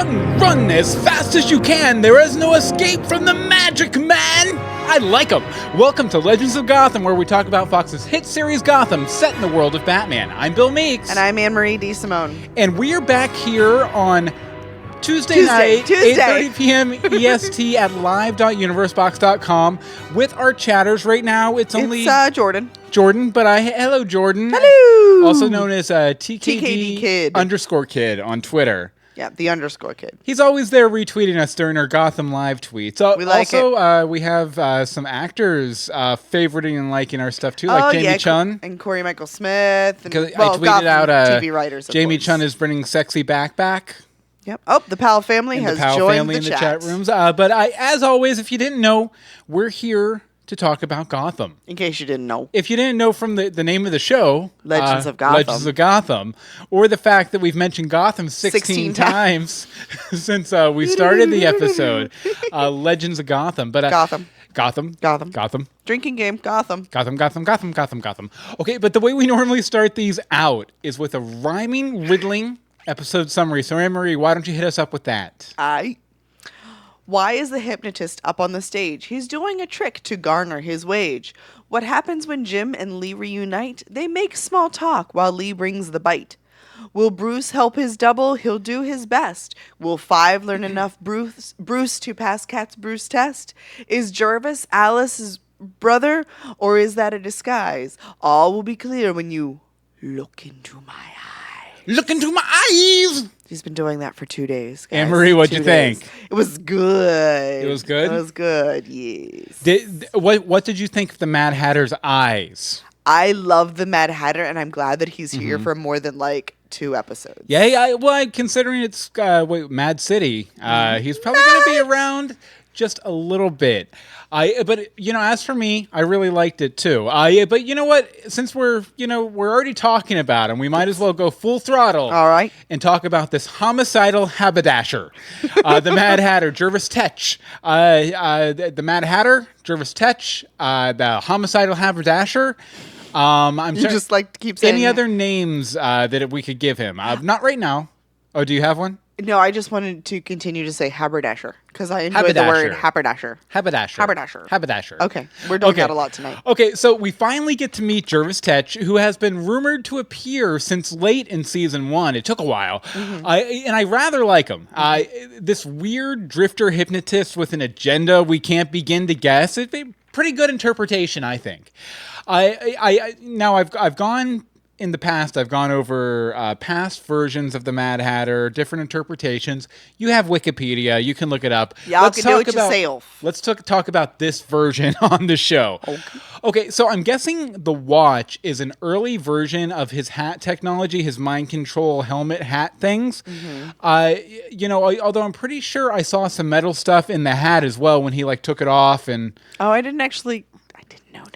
Run, run as fast as you can. There is no escape from the Magic Man. I like him. Welcome to Legends of Gotham, where we talk about Fox's hit series Gotham, set in the world of Batman. I'm Bill Meeks. And I'm Anne-Marie DeSimone. And we are back here on Tuesday night, 8:30 p.m. EST at live.universebox.com with our chatters. Right now, it's Jordan. Jordan, but hello, Jordan. Hello. Also known as TKD Kid. _kid on Twitter. Yeah, the _ kid. He's always there retweeting us during our Gotham Live tweets. We like also, we have some actors favoriting and liking our stuff too, like Jamie Chun. And Corey Michael Smith. And, I tweeted Gotham out TV writers, Jamie course. Chun is bringing sexy back. Yep. Oh, the Powell family has joined the chat rooms. But as always, if you didn't know, we're here to talk about Gotham. In case you didn't know. If you didn't know from the name of the show, Legends of Gotham, or the fact that we've mentioned Gotham 16 times since we started the episode, Legends of Gotham. But Gotham. Drinking game, Gotham. Gotham. Okay, but the way we normally start these out is with a rhyming, riddling episode summary. So, Anne-Marie, why don't you hit us up with that? Why is the hypnotist up on the stage? He's doing a trick to garner his wage. What happens when Jim and Lee reunite? They make small talk while Lee brings the bite. Will Bruce help his double? He'll do his best. Will 5 learn enough Bruce to pass Cat's Bruce test? Is Jervis Alice's brother, or is that a disguise? All will be clear when you look into my eyes. Look into my eyes! He's been doing that for 2 days, guys. Anne-Marie, what'd you think? It was good. It was good? It was good, yes. What did you think of the Mad Hatter's eyes? I love the Mad Hatter, and I'm glad that he's here for more than, 2 episodes. Yeah, considering it's Mad City, he's probably going to be around just a little bit. But as for me, I really liked it too. But you know what? Since we're already talking about him, we might as well go full throttle. All right. And talk about this homicidal haberdasher, the Mad Hatter, Jervis Tetch. The Mad Hatter, Jervis Tetch, the homicidal haberdasher. Just like to keep saying any other names that we could give him? Not right now. Oh, do you have one? No, I just wanted to continue to say haberdasher because I enjoy the word haberdasher. Haberdasher. Okay, we're doing that a lot tonight. Okay, so we finally get to meet Jervis Tetch, who has been rumored to appear since late in season 1. It took a while, and I rather like him. This weird drifter hypnotist with an agenda we can't begin to guess. It's a pretty good interpretation, I think. I've gone. In the past, I've gone over past versions of the Mad Hatter, different interpretations. You have Wikipedia. You can look it up. Y'all can do it yourself. Let's talk about this version on the show. Okay, so I'm guessing the watch is an early version of his hat technology, his mind control helmet hat things. Although I'm pretty sure I saw some metal stuff in the hat as well when he took it off. And I didn't notice.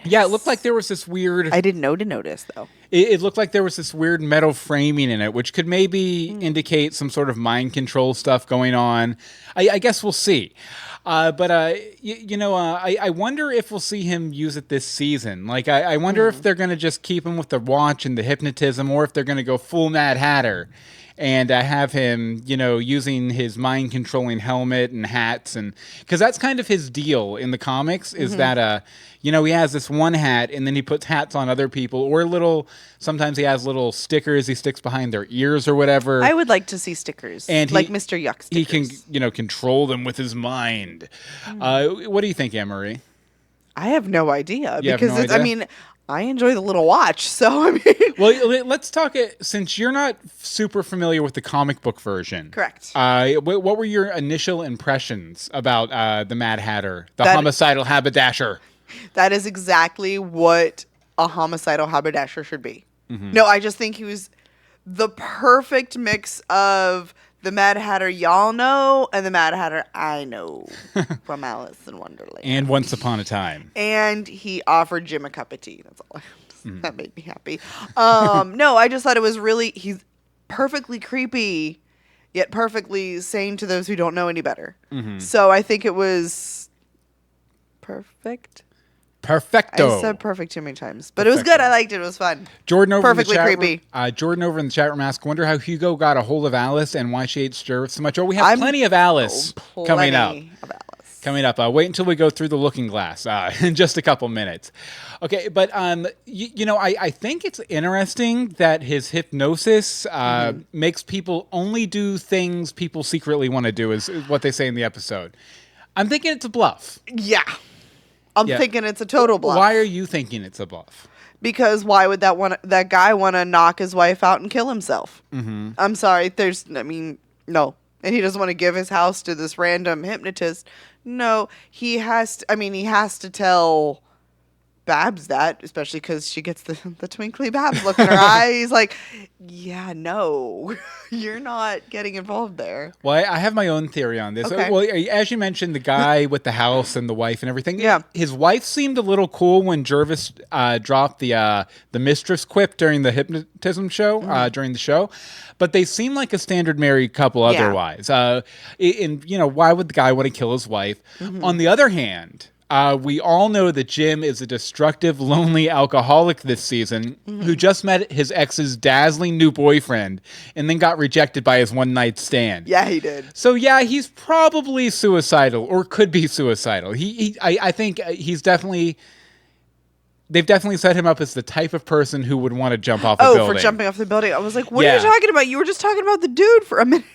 Yeah, it looked like there was this weird... I didn't know to notice, though. It looked like there was this weird metal framing in it, which could maybe indicate some sort of mind control stuff going on. I guess we'll see. I wonder if we'll see him use it this season. I wonder if they're going to just keep him with the watch and the hypnotism, or if they're going to go full Mad Hatter and have him, using his mind-controlling helmet and hats. And because that's kind of his deal in the comics, is that, he has this one hat, and then he puts hats on other people, or sometimes he has little stickers he sticks behind their ears or whatever. I would like to see stickers, and like Mr. Yuck stickers. He can, control them with his mind. What do you think, Anne-Marie? I have no idea. I enjoy the little watch, so Well, let's talk since you're not super familiar with the comic book version. Correct. What were your initial impressions about the Mad Hatter, homicidal haberdasher? That is exactly what a homicidal haberdasher should be. No, I just think he was the perfect mix of the Mad Hatter y'all know and the Mad Hatter I know from Alice in Wonderland. And Once Upon a Time. And he offered Jim a cup of tea. That's all. That made me happy. No, I just thought it was he's perfectly creepy, yet perfectly sane to those who don't know any better. So I think it was perfect. Perfecto. I said perfect too many times. But it was good. I liked it. It was fun. Jordan over Perfectly in the chat creepy. Jordan over in the chat room asked, wonder how Hugo got a hold of Alice and why she hates Jervis so much. Oh, we have plenty of Alice coming up. Coming up. Wait until we go through the looking glass in just a couple minutes. Okay, but I think it's interesting that his hypnosis makes people only do things people secretly want to do, is what they say in the episode. I'm thinking it's a bluff. Yeah. I'm thinking it's a total bluff. Why are you thinking it's a bluff? Because why would that guy want to knock his wife out and kill himself? Mm-hmm. I'm sorry. No. And he doesn't want to give his house to this random hypnotist. No, he has to tell Babs that, especially because she gets the twinkly Babs look in her eye. He's like, yeah, no, you're not getting involved there. Well, I have my own theory on this. Okay. Well, as you mentioned, the guy with the house and the wife and everything. Yeah. His wife seemed a little cool when Jervis dropped the mistress quip during the hypnotism show, during the show. But they seem like a standard married couple otherwise. Why would the guy want to kill his wife? Mm-hmm. On the other hand, we all know that Jim is a destructive, lonely alcoholic this season who just met his ex's dazzling new boyfriend and then got rejected by his one-night stand. Yeah, he did. So, yeah, he's probably suicidal or could be suicidal. I think he's definitely... They've definitely set him up as the type of person who would want to jump off a building. Oh, for jumping off the building. I was like, what are you talking about? You were just talking about the dude for a minute.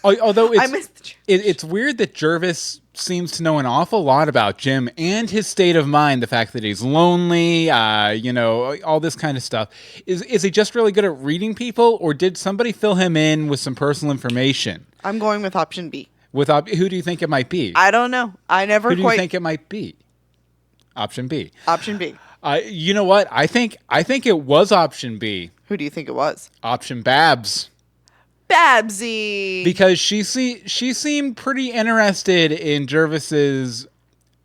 Although I missed it's weird that Jervis seems to know an awful lot about Jim and his state of mind, the fact that he's lonely, all this kind of stuff. Is he just really good at reading people, or did somebody fill him in with some personal information? I'm going with option B. Who do you think it might be? I don't know. Who do you think it might be? Option B. Option B. You know what? I think it was option B. Who do you think it was? Option Babs. Babsy. Because she seemed pretty interested in Jervis's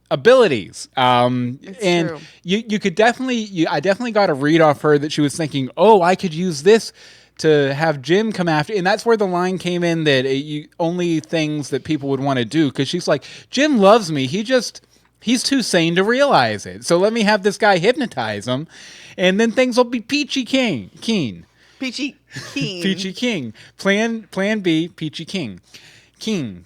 abilities. And true. You could definitely, I definitely got a read off her that she was thinking, oh, I could use this to have Jim come after. And that's where the line came in that only things that people would want to do. Because she's like, Jim loves me. He's too sane to realize it. So let me have this guy hypnotize him, and then things will be peachy keen. Peachy Keen. Peachy King. Plan B, Peachy King. Keen.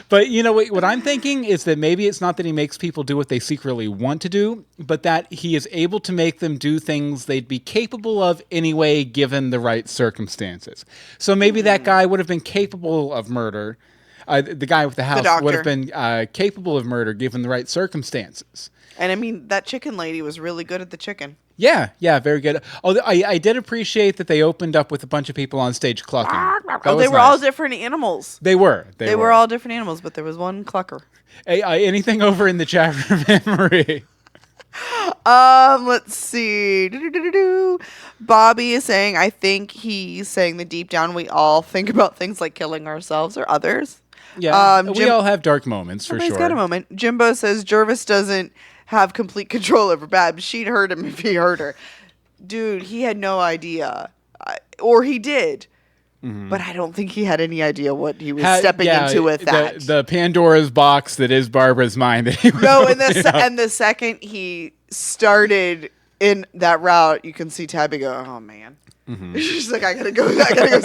But you know what I'm thinking is that maybe it's not that he makes people do what they secretly want to do, but that he is able to make them do things they'd be capable of anyway, given the right circumstances. So maybe that guy would have been capable of murder. The guy with the house would have been capable of murder given the right circumstances. And I mean, that chicken lady was really good at the chicken. Yeah, very good. Although I did appreciate that they opened up with a bunch of people on stage clucking. They were all different animals. They were. They were all different animals, but there was one clucker. Hey, anything over in the chat room, Anne-Marie? Let's see. Bobby is saying, I think he's saying that deep down we all think about things like killing ourselves or others. Yeah, we all have dark moments, for sure. He's got a moment. Jimbo says Jervis doesn't have complete control over Babs. She'd hurt him if he hurt her. Dude, he had no idea. Or he did. Mm-hmm. But I don't think he had any idea what he was stepping into with that. The Pandora's box that is Barbara's mind. And the second he started in that route, you can see Tabby go, oh, man. Mm-hmm. She's like, I gotta go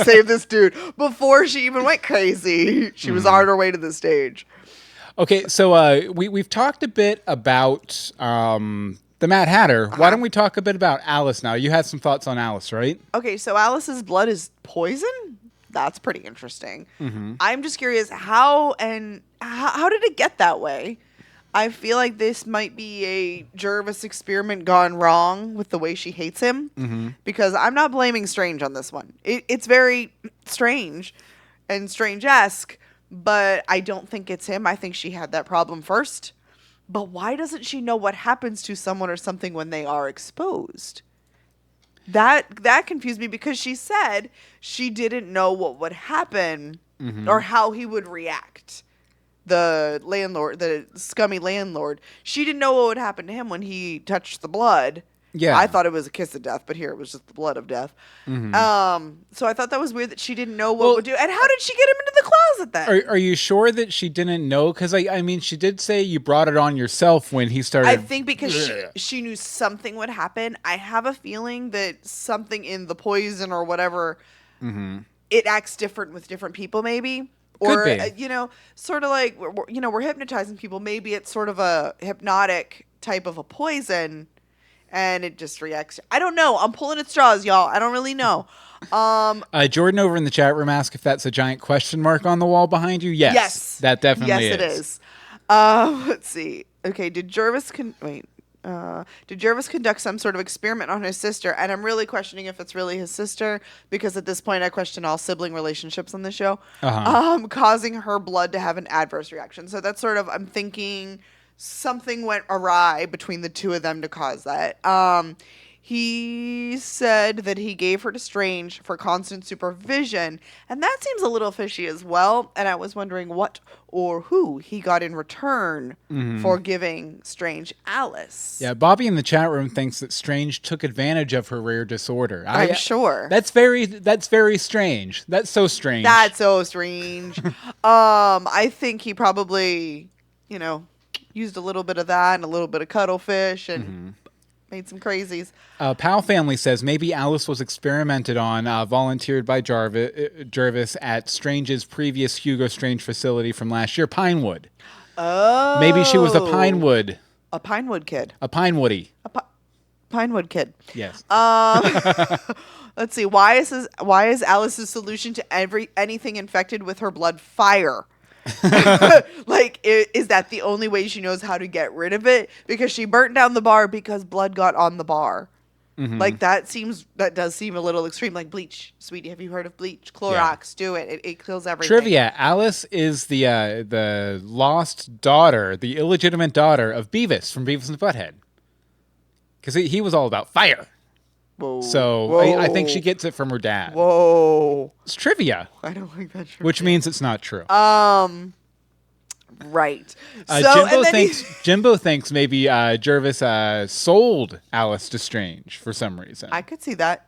save this dude. Before she even went crazy, she was on her way to the stage. Okay, so we've talked a bit about the Mad Hatter. Why don't we talk a bit about Alice now? You had some thoughts on Alice, right? Okay, so Alice's blood is poison? That's pretty interesting. Mm-hmm. I'm just curious how did it get that way? I feel like this might be a Jervis experiment gone wrong with the way she hates him, because I'm not blaming Strange on this one. It's very strange and Strange-esque, but I don't think it's him. I think she had that problem first. But why doesn't she know what happens to someone or something when they are exposed? That confused me, because she said she didn't know what would happen or how he would react. The scummy landlord, she didn't know what would happen to him when he touched the blood. Yeah. I thought it was a kiss of death, but here it was just the blood of death. So I thought that was weird that she didn't know what would do. And how did she get him into the closet then? Are you sure that she didn't know? Because I mean, she did say you brought it on yourself when he started. I think because she knew something would happen. I have a feeling that something in the poison or whatever, it acts different with different people, maybe. Or, sort of like, we're hypnotizing people. Maybe it's sort of a hypnotic type of a poison. And it just reacts. I don't know. I'm pulling at straws, y'all. I don't really know. Jordan over in the chat room asked if that's a giant question mark on the wall behind you. Yes. That definitely is. Yes, it is. Let's see. Okay, did Jervis conduct some sort of experiment on his sister? And I'm really questioning if it's really his sister, because at this point I question all sibling relationships on the show. Causing her blood to have an adverse reaction. So that's sort of, I'm thinking something went awry between the two of them to cause that. He said that he gave her to Strange for constant supervision, and that seems a little fishy as well. And I was wondering what or who he got in return for giving Strange Alice. Yeah, Bobby in the chat room thinks that Strange took advantage of her rare disorder. I'm sure. That's very strange. That's so strange. That's so strange. I think he probably, used a little bit of that and a little bit of cuttlefish and made some crazies. Pal Family says maybe Alice was experimented on, volunteered by Jervis at Strange's previous Hugo Strange facility from last year, Pinewood. Oh. Maybe she was a Pinewood. A Pinewood kid. A Pinewoody. Pinewood kid. Yes. Let's see. Why is Alice's solution to anything infected with her blood fire? Like, is that the only way she knows how to get rid of it? Because she burnt down the bar because blood got on the bar. Like, that does seem a little extreme. Like bleach, sweetie. Have you heard of bleach? Clorox, do it. It kills everything. Trivia: Alice is the lost daughter, the illegitimate daughter of Beavis from Beavis and Butthead, because he was all about fire. Whoa. So I think she gets it from her dad. Whoa. It's trivia. I don't like that trivia. Which means it's not true. Right. Jimbo thinks maybe Jervis sold Alice to Strange for some reason. I could see that.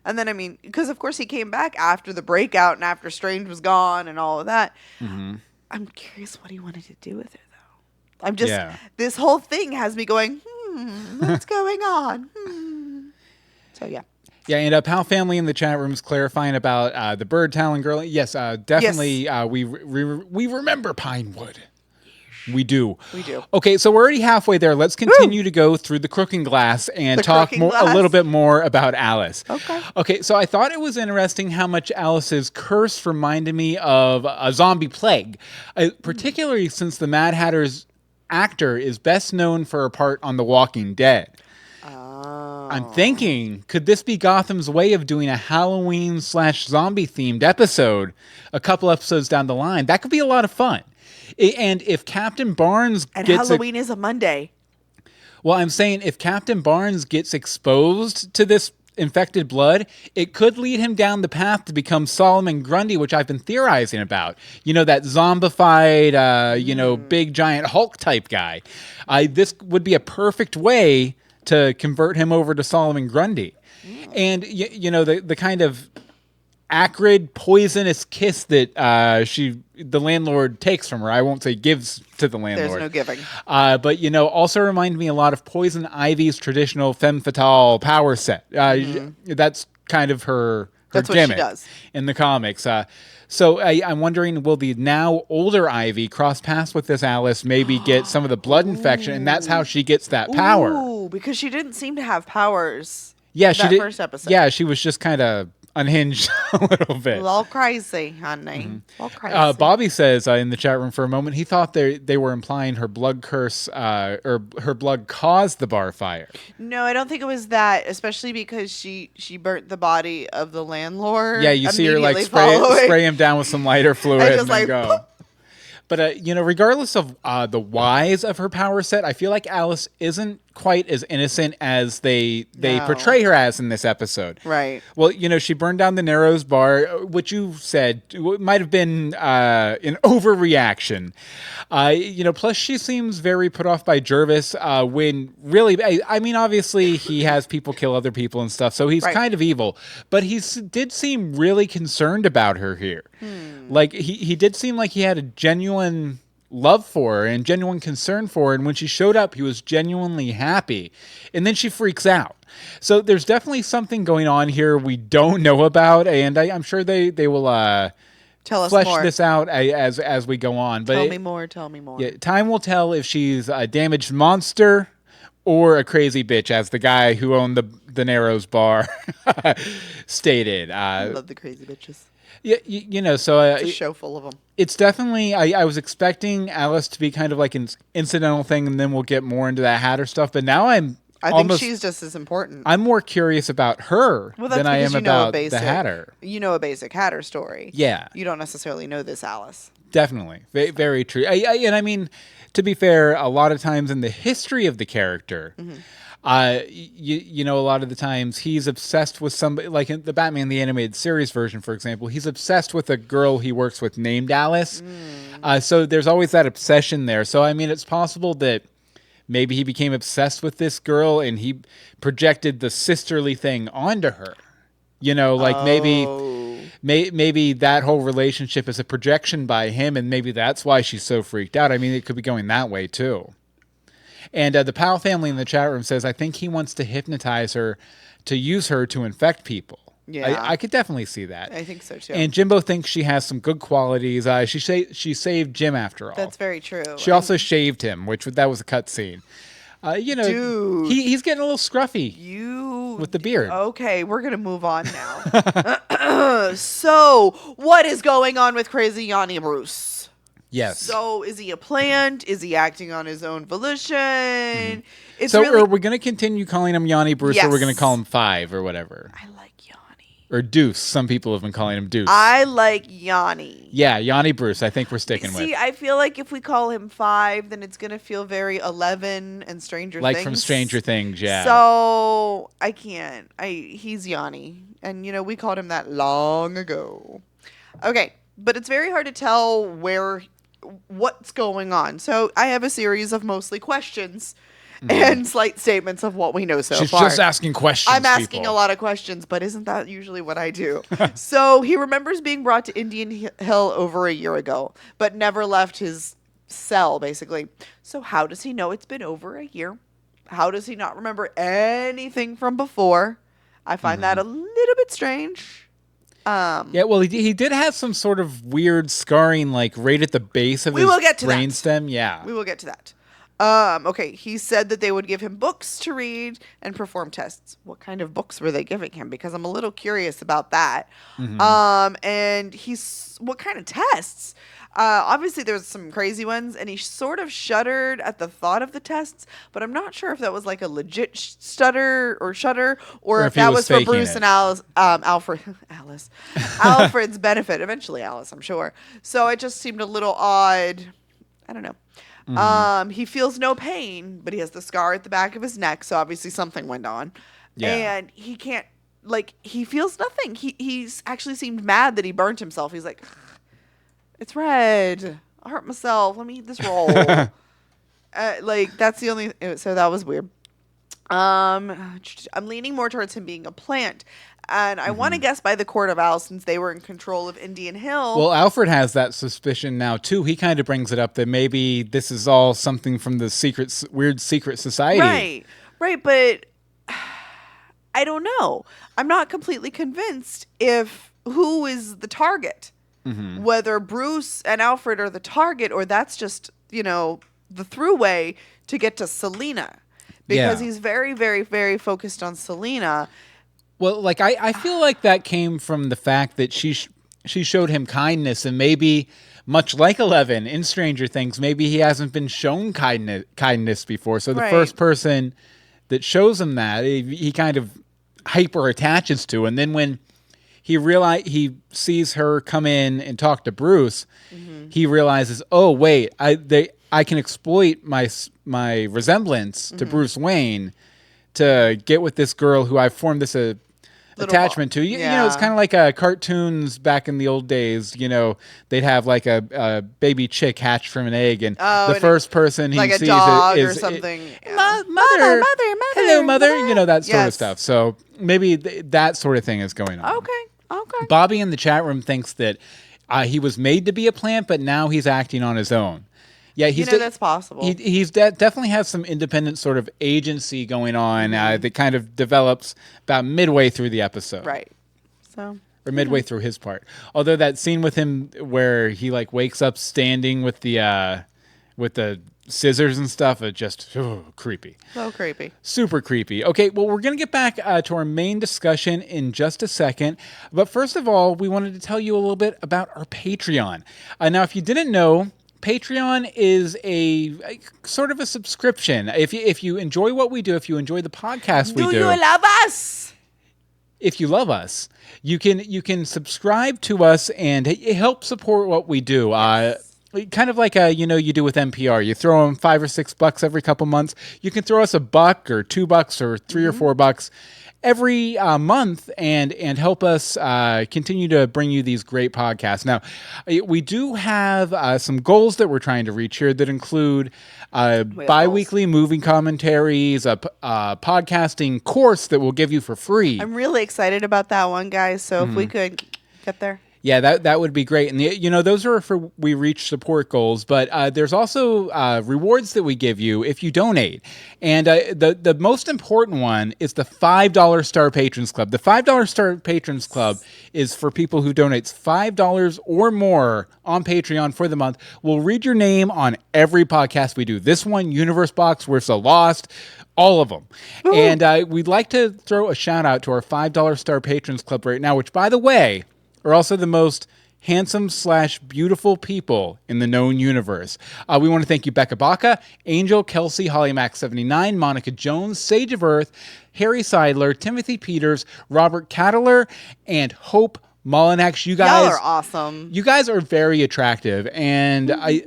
And then, I mean, because of course he came back after the breakout and after Strange was gone and all of that. I'm curious what he wanted to do with her, though. This whole thing has me going, what's going on? So, yeah. Yeah, and Pal Family in the chat room is clarifying about the bird talon girl. Yes, definitely. Yes. We remember Pinewood. We do. Okay, so we're already halfway there. Let's continue to go through the Crooking Glass and talk a little bit more about Alice. Okay, so I thought it was interesting how much Alice's curse reminded me of a zombie plague, particularly since the Mad Hatter's actor is best known for her part on The Walking Dead. I'm thinking, could this be Gotham's way of doing a Halloween/zombie themed episode a couple episodes down the line? That could be a lot of fun. And if Captain Barnes Halloween is a Monday. Well, I'm saying if Captain Barnes gets exposed to this infected blood, it could lead him down the path to become Solomon Grundy, which I've been theorizing about. That zombified, big giant Hulk type guy. This would be a perfect way to convert him over to Solomon Grundy. And, the kind of acrid, poisonous kiss that the landlord takes from her. I won't say gives to the landlord. There's no giving. But, also remind me a lot of Poison Ivy's traditional femme fatale power set. That's kind of her gimmick what she does in the comics. So I'm wondering, will the now older Ivy cross paths with this Alice, maybe get some of the blood infection, and that's how she gets that power? Ooh, because she didn't seem to have powers. Yeah, she did. First episode. Yeah, she was just kind of unhinged a little bit. A little crazy, honey. A little crazy. Bobby says in the chat room for a moment, he thought they were implying her blood curse or her blood caused the bar fire. No, I don't think it was that, especially because she burnt the body of the landlord. Yeah, you see her like spray him down with some lighter fluid and then go. But, regardless of the whys of her power set, I feel like Alice isn't quite as innocent as they No. portray her as in this episode. Right. Well, she burned down the Narrows bar, which you said might have been an overreaction. Plus she seems very put off by Jervis when really, I mean, obviously he has people kill other people and stuff, so he's kind of evil. But he did seem really concerned about her here. Like, he did seem like he had a genuine love for her and genuine concern for her, and when she showed up he was genuinely happy, and then she freaks out. So there's definitely something going on here we don't know about, and I'm sure they will tell us flesh more. this out as we go on. But Tell me more. Yeah, time will tell if she's a damaged monster or a crazy bitch, as the guy who owned the Narrows bar stated. I love the crazy bitches. Yeah, so It's a show full of them. It's definitely, I was expecting Alice to be kind of like an incidental thing, and then we'll get more into that Hatter stuff. But now I think she's just as important. I'm more curious about her than I am about the Hatter. You know a basic Hatter story. Yeah. You don't necessarily know this Alice. Definitely. Very true. And I mean, to be fair, a lot of times in the history of the character, a lot of the times he's obsessed with somebody, like in the Batman the Animated Series version, for example, he's obsessed with a girl he works with named Alice. So there's always that obsession there. So, I mean, it's possible that maybe he became obsessed with this girl and he projected the sisterly thing onto her. Maybe that whole relationship is a projection by him, and maybe that's why she's so freaked out. I mean, it could be going that way too. And the Powell family in the chat room says, I think he wants to hypnotize her to use her to infect people. Yeah. I could definitely see that. I think so too. And Jimbo thinks she has some good qualities. She saved Jim after all. That's very true. She also shaved him, that was a cut scene. Dude, he's getting a little scruffy with the beard. Okay, we're going to move on now. So, what is going on with Crazy Yanni Bruce? Yes. So, is he a plant? Is he acting on his own volition? Are we going to continue calling him Yanni Bruce, or we're going to call him Five or whatever? I like Yanni. Or Deuce. Some people have been calling him Deuce. I like Yanni. Yeah, Yanni Bruce. I think we're sticking with. See, I feel like if we call him 5, then it's going to feel very 11 and Stranger Things. Like from Stranger Things, yeah. So, I can't. He's Yanni. And, we called him that long ago. Okay, but it's very hard to tell what's going on. So, I have a series of mostly questions and slight statements of what we know so far. She's just asking questions. I'm asking a lot of questions, but isn't that usually what I do? So he remembers being brought to Indian Hill over a year ago, but never left his cell, basically. So how does he know it's been over a year? How does he not remember anything from before? I find that a little bit strange. Yeah, well, he did have some sort of weird scarring, like right at the base of his brainstem. Yeah, we will get to that. Okay, he said that they would give him books to read and perform tests. What kind of books were they giving him? Because I'm a little curious about that. And what kind of tests? Obviously, there's some crazy ones, and he sort of shuddered at the thought of the tests, but I'm not sure if that was like a legit shudder, or if that was for Bruce and Alfred's benefit. Eventually, Alice, I'm sure. So it just seemed a little odd. I don't know. He feels no pain, but he has the scar at the back of his neck, so obviously something went on. Yeah. And he can't, he feels nothing. He's actually seemed mad that he burnt himself. He's like, it's red. I hurt myself. Let me eat this roll. That's the only, so that was weird. I'm leaning more towards him being a plant. And I want to guess by the Court of Owls, since they were in control of Indian Hill. Well, Alfred has that suspicion now, too. He kind of brings it up that maybe this is all something from the weird secret society. Right. But I don't know. I'm not completely convinced who is the target. Whether Bruce and Alfred are the target, or that's just, the throughway to get to Selena. Because he's very, very, very focused on Selena. Well, I feel like that came from the fact that she showed him kindness, and maybe, much like Eleven in Stranger Things, maybe he hasn't been shown kindness before. So the first person that shows him that, he kind of hyper attaches to, and then when he sees her come in and talk to Bruce, he realizes, oh wait, I can exploit my resemblance to Bruce Wayne to get with this girl who I've formed this attachment to. You know, it's kind of like cartoons back in the old days. You know, they'd have like a baby chick hatched from an egg, and the first person he like sees a dog is or something. Mother, hello, mother. You know, that sort of stuff. So maybe that sort of thing is going on. Okay. Bobby in the chat room thinks that he was made to be a plant, but now he's acting on his own. Yeah, that's possible. He's definitely has some independent sort of agency going on that kind of develops about midway through the episode. Right. So. Or midway through his part. Although that scene with him where he like wakes up standing with the scissors and stuff, it just creepy. So creepy. Super creepy. Okay, well, we're going to get back to our main discussion in just a second. But first of all, we wanted to tell you a little bit about our Patreon. Now, if you didn't know, Patreon is a sort of a subscription. If you enjoy what we do, if you enjoy the podcast we do. Do you love us? If you love us, you can subscribe to us and help support what we do. Yes. Kind of like you do with NPR. You throw them $5 or $6 every couple months. You can throw us $1 or $2 or $3 or $4 every month and help us continue to bring you these great podcasts. Now, we do have some goals that we're trying to reach here that include bi-weekly movie commentaries, a podcasting course that we'll give you for free. I'm really excited about that one, guys. So if we could get there. Yeah, that would be great. And, those are for we reach support goals. But there's also rewards that we give you if you donate. And the most important one is the $5 Star Patrons Club. The $5 Star Patrons Club is for people who donate $5 or more on Patreon for the month. We'll read your name on every podcast we do. This one, Universe Box, We're So Lost, all of them. Ooh. And we'd like to throw a shout out to our $5 Star Patrons Club right now, which, by the way, are also the most handsome/beautiful people in the known universe. We want to thank you, Becca Baca, Angel, Kelsey, Holly Mac 79, Monica Jones, Sage of Earth, Harry Seidler, Timothy Peters, Robert Cattler, and Hope Molinax. You guys, y'all are awesome. You guys are very attractive, and I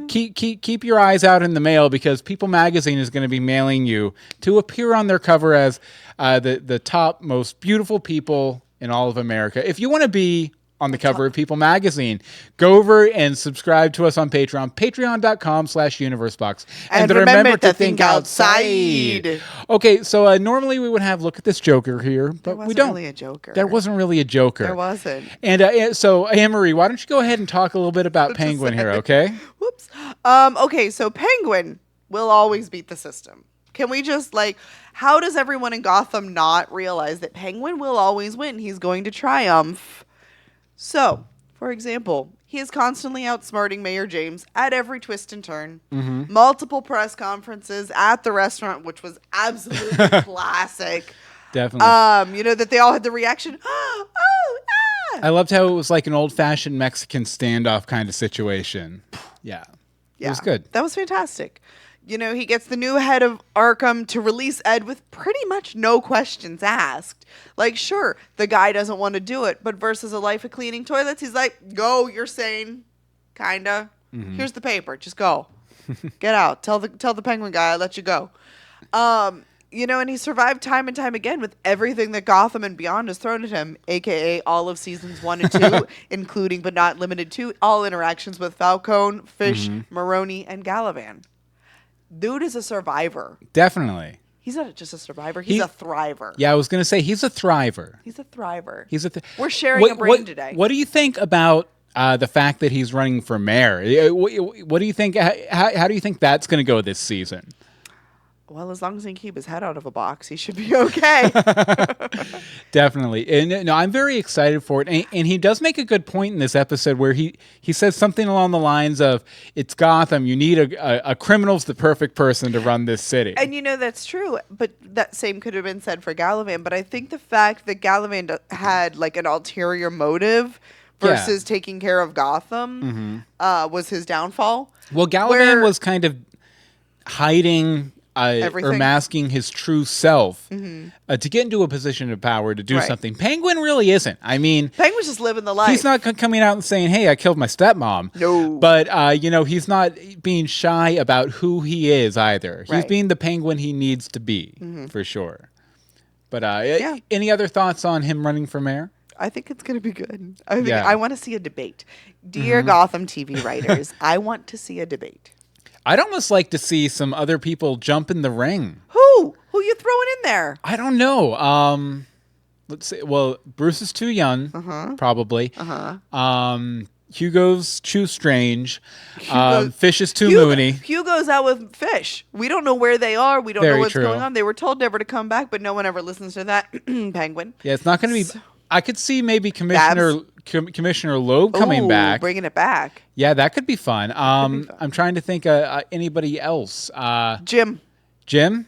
keep your eyes out in the mail because People Magazine is going to be mailing you to appear on their cover as the top most beautiful people in all of America. If you want to be on the cover of People Magazine, go over and subscribe to us on Patreon, patreon.com/universebox. And remember to think outside. Okay, so normally we would have look at this Joker here, but we don't. Really a Joker. There wasn't really a Joker. There wasn't. And so, Anne-Marie, why don't you go ahead and talk a little bit about Penguin here, okay? Whoops. Okay, so Penguin will always beat the system. Can we just, how does everyone in Gotham not realize that Penguin will always win? He's going to triumph. So, for example, he is constantly outsmarting Mayor James at every twist and turn. Mm-hmm. Multiple press conferences at the restaurant, which was absolutely classic. Definitely. That they all had the reaction, I loved how it was like an old-fashioned Mexican standoff kind of situation. Yeah. It was good. That was fantastic. He gets the new head of Arkham to release Ed with pretty much no questions asked. Sure, the guy doesn't want to do it, but versus a life of cleaning toilets, he's like, go, you're sane. Kinda. Mm-hmm. Here's the paper. Just go. Get out. Tell the Penguin guy I'll let you go. And he survived time and time again with everything that Gotham and beyond has thrown at him, a.k.a. all of seasons 1 and 2, including but not limited to all interactions with Falcone, Fish, Maroni, and Gallivan. Dude is a survivor. Definitely. He's not just a survivor. He's a thriver. Yeah, I was going to say he's a thriver. He's a thriver. We're sharing a brain today. What do you think about the fact that he's running for mayor? What do you think? How do you think that's going to go this season? Well, as long as he can keep his head out of a box, he should be okay. Definitely. And no, I'm very excited for it. And he does make a good point in this episode where he says something along the lines of, it's Gotham. You need a criminal's the perfect person to run this city. And that's true. But that same could have been said for Gallivan. But I think the fact that Gallivan had an ulterior motive versus taking care of Gotham was his downfall. Well, Gallivan was kind of hiding Everything. or masking his true self to get into a position of power to do something. Penguin really isn't. I mean, Penguin's just living the life. he's not coming out and saying, "Hey, I killed my stepmom." No. But you know, he's not being shy about who he is either. He's Right. being the Penguin he needs to be for sure. But any other thoughts on him running for mayor? I think it's going to be good. I want to see a debate. Dear Mm-hmm. Gotham TV writers, I want to see a debate. I'd almost like to see some other people jump in the ring. Who? Who you throwing in there? I don't know. Let's see. Well, Bruce is too young, probably. Hugo's too strange. Fish is too moony. Hugo's out with Fish. We don't know where they are. We don't know Very what's true. going on. They were told never to come back, but no one ever listens to that. Penguin. Yeah, it's not going to be. I could see maybe Commissioner Loeb coming Ooh, back. bringing it back. Yeah, that could be fun. I'm trying to think anybody else. Jim. Jim?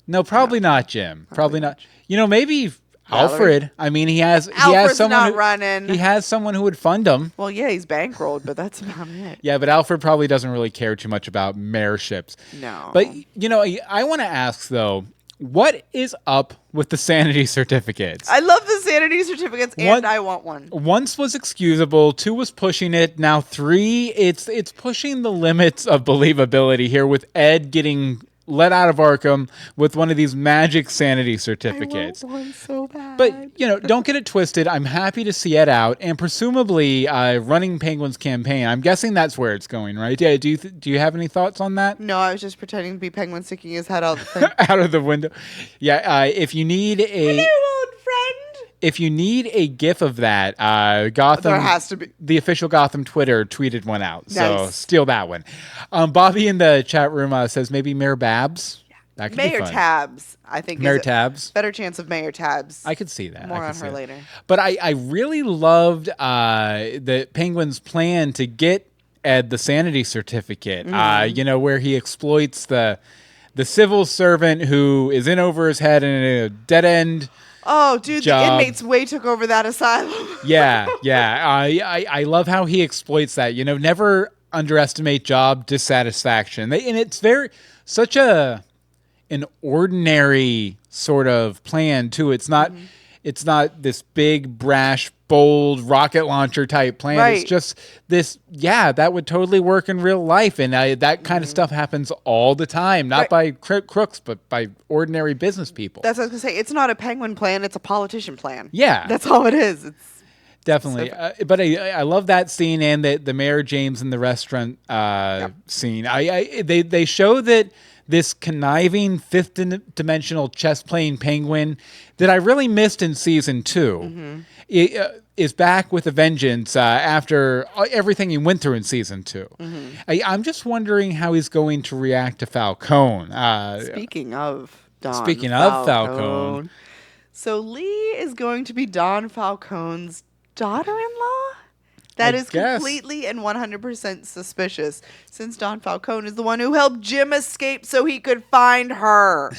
No, probably not Jim. Probably not. You know, maybe Alfred. I mean, he has someone not running. He has someone who would fund him. Well, yeah, he's bankrolled, but that's about it. Yeah, but Alfred probably doesn't really care too much about mayorships. No. But you know, I want to ask though, what is up with the sanity certificates? I love the sanity certificates, and I want one. Once was excusable, 2 was pushing it, now 3, it's pushing the limits of believability here with Ed getting let out of Arkham with one of these magic sanity certificates. I want one so bad. But, you know, don't get it twisted. I'm happy to see Ed out, and presumably running Penguin's campaign. I'm guessing that's where it's going, right? Yeah. Do you have any thoughts on that? No, I was just pretending to be Penguin sticking his head out the thing. Out of the window. Yeah. If you need Hello, old friend. If you need a GIF of that, Gotham. There has to be. The official Gotham Twitter tweeted one out. So Nice. steal that one. Bobby in the chat room says maybe Mayor Babs. That could Mayor be fun. Tabs, I think. Mayor is a Tabs. Better chance of Mayor Tabs. I could see that. More I on could see her that. later. But I really loved the Penguin's plan to get Ed the sanity certificate. You know, where he exploits the civil servant who is in over his head in a dead end. Oh, dude, job. the inmates way took over that asylum. Yeah. I love how he exploits that. You know, never underestimate job dissatisfaction. And it's such an ordinary sort of plan too. It's not this big, brash, bold rocket launcher type plan. Right. It's just this. Yeah, that would totally work in real life, and that kind of stuff happens all the time. Not by crooks, but by ordinary business people. That's what I was gonna say. It's not a Penguin plan; it's a politician plan. Yeah, that's all it is. It's definitely. But I love that scene and the Mayor James in the restaurant scene. They show that this conniving fifth dimensional chess playing penguin that I really missed in season 2 is back with a vengeance after everything he went through in season 2. I'm just wondering how he's going to react to Falcone. Speaking of Speaking of Falcone. So Lee is going to be Don Falcone's daughter-in-law? That is completely and 100% suspicious, since Don Falcone is the one who helped Jim escape so he could find her.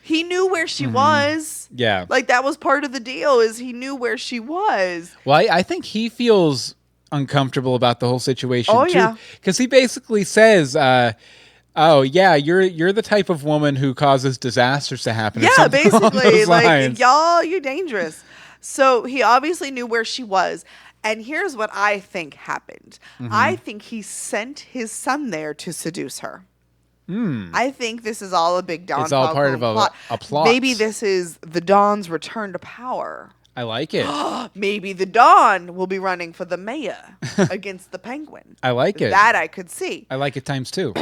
He knew where she was. Yeah. Like, that was part of the deal, is he knew where she was. Well, I think he feels uncomfortable about the whole situation, too. Yeah. Because he basically says, oh, yeah, you're the type of woman who causes disasters to happen. Yeah, basically. Like, lines. y'all, you're dangerous. So he obviously knew where she was. And here's what I think happened. I think he sent his son there to seduce her. I think this is all a big Don It's all part of plot. a plot. Maybe this is the Don's return to power. I like it. Maybe the Don will be running for the mayor against the Penguin. I like it. That I could see. I like it times 2.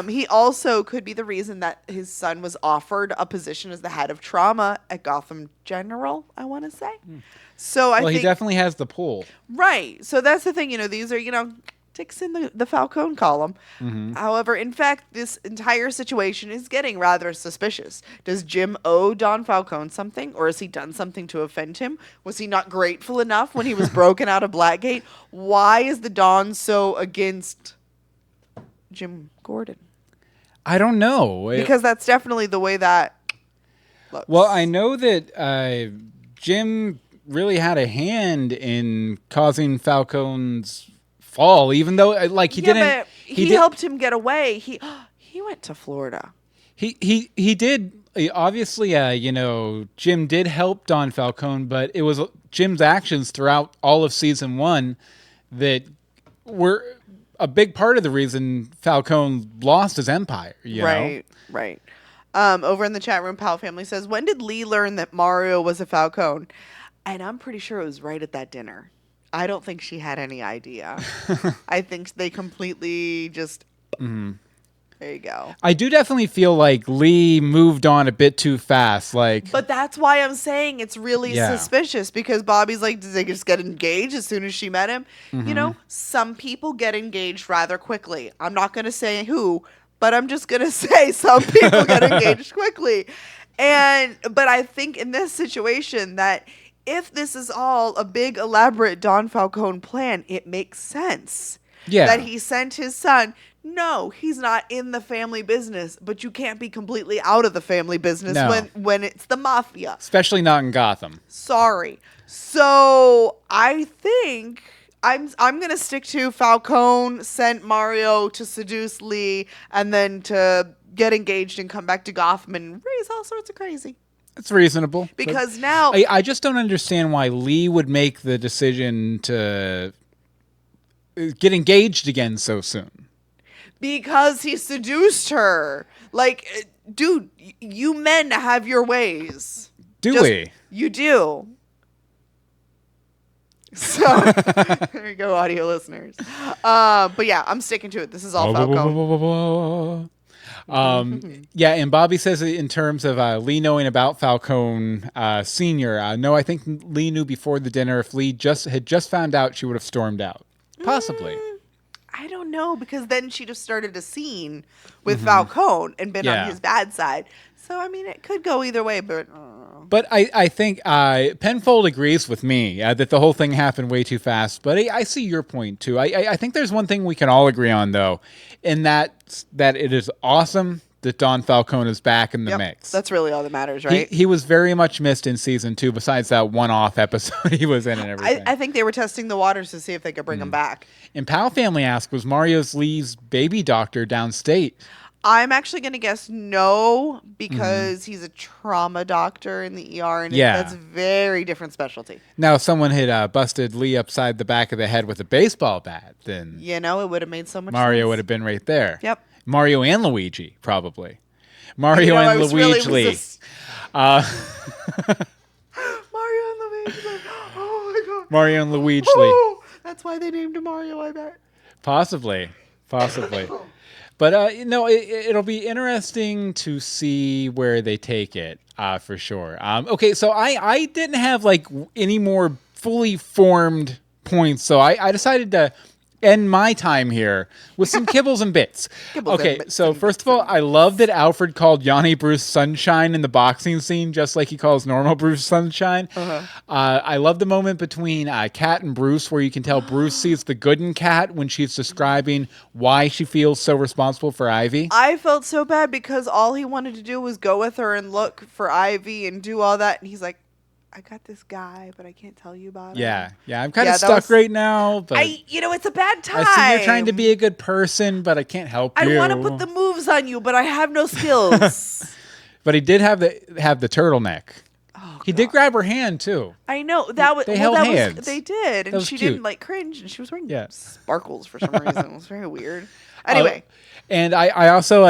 He also could be the reason that his son was offered a position as the head of trauma at Gotham General, I want to say. So I think he definitely has the pull. Right. So that's the thing. These are, ticks in the Falcone column. However, in fact, this entire situation is getting rather suspicious. Does Jim owe Don Falcone something, or has he done something to offend him? Was he not grateful enough when he was broken out of Blackgate? Why is the Don so against Jim Gordon? I don't know. Because that's definitely the way that looks. Well, I know that Jim really had a hand in causing Falcone's fall, even though he didn't. But he helped him get away. He went to Florida. He did. Obviously, Jim did help Don Falcone, but it was Jim's actions throughout all of season 1 that were a big part of the reason Falcone lost his empire. Right. Over in the chat room, Pal Family says, when did Lee learn that Mario was a Falcone? And I'm pretty sure it was right at that dinner. I don't think she had any idea. I think they completely just... Mm-hmm. There you go. I do definitely feel like Lee moved on a bit too fast. But that's why I'm saying it's really suspicious, because Bobby's like, did they just get engaged as soon as she met him? Mm-hmm. Some people get engaged rather quickly. I'm not going to say who, but I'm just going to say some people get engaged quickly. But I think in this situation that if this is all a big elaborate Don Falcone plan, it makes sense. Yeah. That he sent his son. No, he's not in the family business, but you can't be completely out of the family business when it's the mafia. Especially not in Gotham. Sorry. So I think I'm going to stick to Falcone sent Mario to seduce Lee and then to get engaged and come back to Gotham and raise all sorts of crazy. It's reasonable. Because now... I just don't understand why Lee would make the decision to get engaged again so soon. Because he seduced her. Like, dude, you men have your ways. Do we? You do. So, there you go, audio listeners. But yeah, I'm sticking to it. This is all Falcone. And Bobby says in terms of Lee knowing about Falcone Sr., no, I think Lee knew before the dinner. If Lee had just found out, she would have stormed out. Possibly. I don't know, because then she'd have started a scene with Falcone and been on his bad side. So, I mean, it could go either way, but... But I think Penfold agrees with me that the whole thing happened way too fast. But I see your point, too. I think there's one thing we can all agree on, though, and that it is awesome that Don Falcone is back in the mix. That's really all that matters, right? He was very much missed in season 2, besides that one-off episode he was in and everything. I think they were testing the waters to see if they could bring him back. And Pal Family asked, was Mario's Lee's baby doctor downstate? I'm actually going to guess no, because he's a trauma doctor in the ER, and that's a very different specialty. Now, if someone had busted Lee upside the back of the head with a baseball bat, then... it would have made so much sense. Mario would have been right there. Yep. Mario and Luigi, probably. Mario and Luigi. Mario and Luigi. Oh, my God. Mario and Luigi. Oh, that's why they named him Mario, I bet. Possibly. But, it'll be interesting to see where they take it, for sure. Okay, so I didn't have, any more fully formed points, so I decided to end my time here with some kibbles and bits. So first of all, I love that Alfred called Yanni Bruce Sunshine in the boxing scene, just like he calls normal Bruce Sunshine. I love the moment between Kat and Bruce, where you can tell Bruce sees the good in Kat when she's describing why she feels so responsible for Ivy. I felt so bad because all he wanted to do was go with her and look for Ivy and do all that, and he's like, I got this guy, but I can't tell you about him. Yeah, I'm kind of stuck right now. But it's a bad time. I see you're trying to be a good person, but I can't help you. I want to put the moves on you, but I have no skills. But he did have the turtleneck. Oh, he did grab her hand too. I know that was they held hands. They did, and she didn't cringe, and she was wearing sparkles for some reason. It was very weird. Anyway. And I also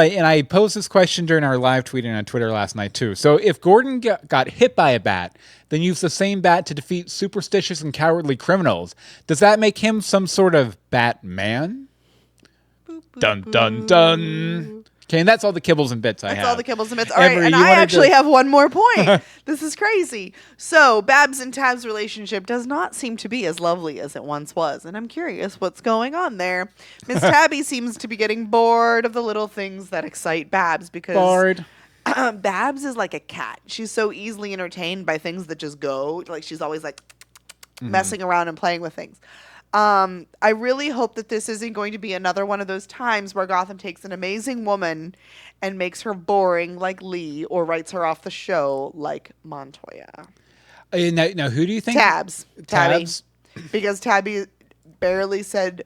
posed this question during our live tweeting on Twitter last night too. So if Gordon got hit by a bat, then used the same bat to defeat superstitious and cowardly criminals, does that make him some sort of Batman? Boop, boop, dun dun dun. Okay, and that's all the kibbles and bits I have. That's all the kibbles and bits. All right, and I actually have one more point. This is crazy. So, Babs and Tab's relationship does not seem to be as lovely as it once was, and I'm curious what's going on there. Miss Tabby seems to be getting bored of the little things that excite Babs because Babs is like a cat. She's so easily entertained by things that just go. Like, she's always like messing around and playing with things. I really hope that this isn't going to be another one of those times where Gotham takes an amazing woman and makes her boring like Lee or writes her off the show like Montoya. Now, who do you think? Tabby. Because Tabby barely said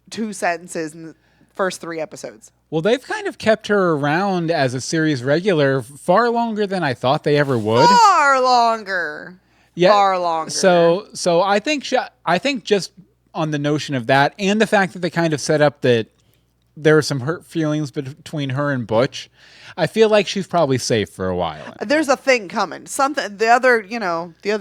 2 sentences in the first 3 episodes. Well, they've kind of kept her around as a series regular far longer than I thought they ever would. Far longer. Yeah. Far longer. So I think just on the notion of that and the fact that they kind of set up that there were some hurt feelings between her and Butch, I feel like she's probably safe for a while. There's a thing coming. Something the other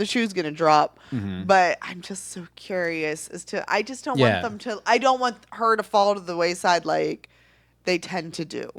shoe's gonna drop. But I'm just so curious as to. I just don't want them to. I don't want her to fall to the wayside like they tend to do.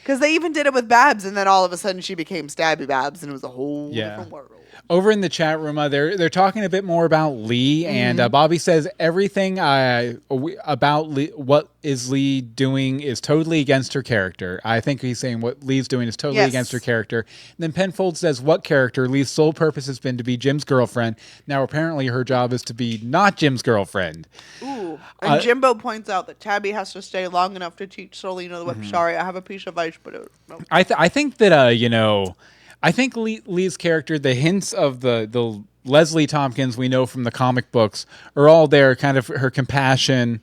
Because they even did it with Babs, and then all of a sudden she became Stabby Babs, and it was a whole different world. Over in the chat room, they're talking a bit more about Lee, and Bobby says everything about Lee, what is Lee doing is totally against her character. I think he's saying what Lee's doing is totally against her character. And then Penfold says what character? Lee's sole purpose has been to be Jim's girlfriend. Now apparently her job is to be not Jim's girlfriend. Ooh, and Jimbo points out that Tabby has to stay long enough to teach Selena the whip. Sorry, I have a piece of ice, but no. I think that I think Lee's character, the hints of the Leslie Tompkins we know from the comic books are all there, kind of her compassion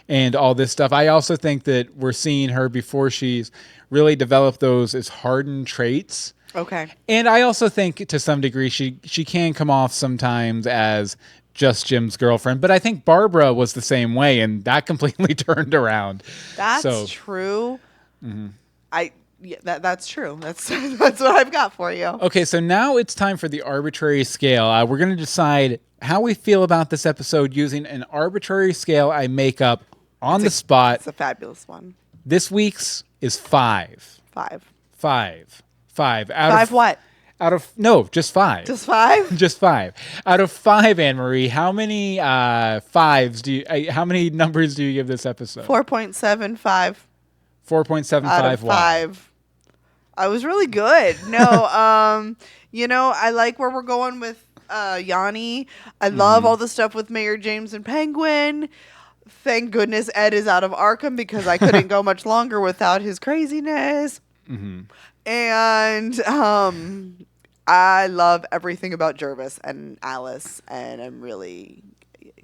and all this stuff. I also think that we're seeing her before she's really developed those as hardened traits. Okay. And I also think to some degree she can come off sometimes as just Jim's girlfriend. But I think Barbara was the same way, and that completely turned around. That's true. That's true. That's what I've got for you. Okay, so now it's time for the arbitrary scale. We're going to decide how we feel about this episode using an arbitrary scale I make up on the spot. It's a fabulous one. This week's is 5. 5. 5. 5. What? Just 5. Just 5? Just 5. Out of 5, Anne-Marie, how many how many numbers do you give this episode? 4.75. 4.75 out of 5. I was really good. No, I like where we're going with Yanni. I love all the stuff with Mayor James and Penguin. Thank goodness Ed is out of Arkham because I couldn't go much longer without his craziness. And I love everything about Jervis and Alice, and I'm really...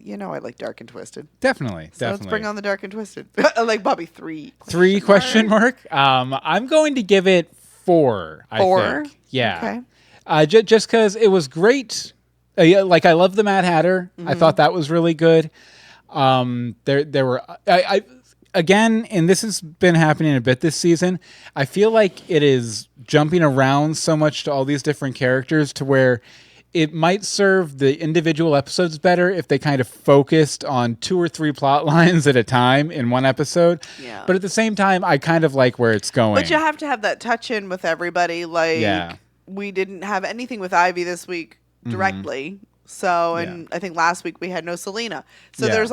I like Dark and Twisted. Definitely. Let's bring on the Dark and Twisted. I like Bobby 3. 3 question mark? I'm going to give it 4. 4? I think. Yeah. Okay. Just because it was great. I love the Mad Hatter. I thought that was really good. There were again, and this has been happening a bit this season. I feel like it is jumping around so much to all these different characters to where it might serve the individual episodes better if they kind of focused on 2 or 3 plot lines at a time in one episode. Yeah. But at the same time, I kind of like where it's going. But you have to have that touch in with everybody. We didn't have anything with Ivy this week directly. So, and I think last week we had no Selena. So there's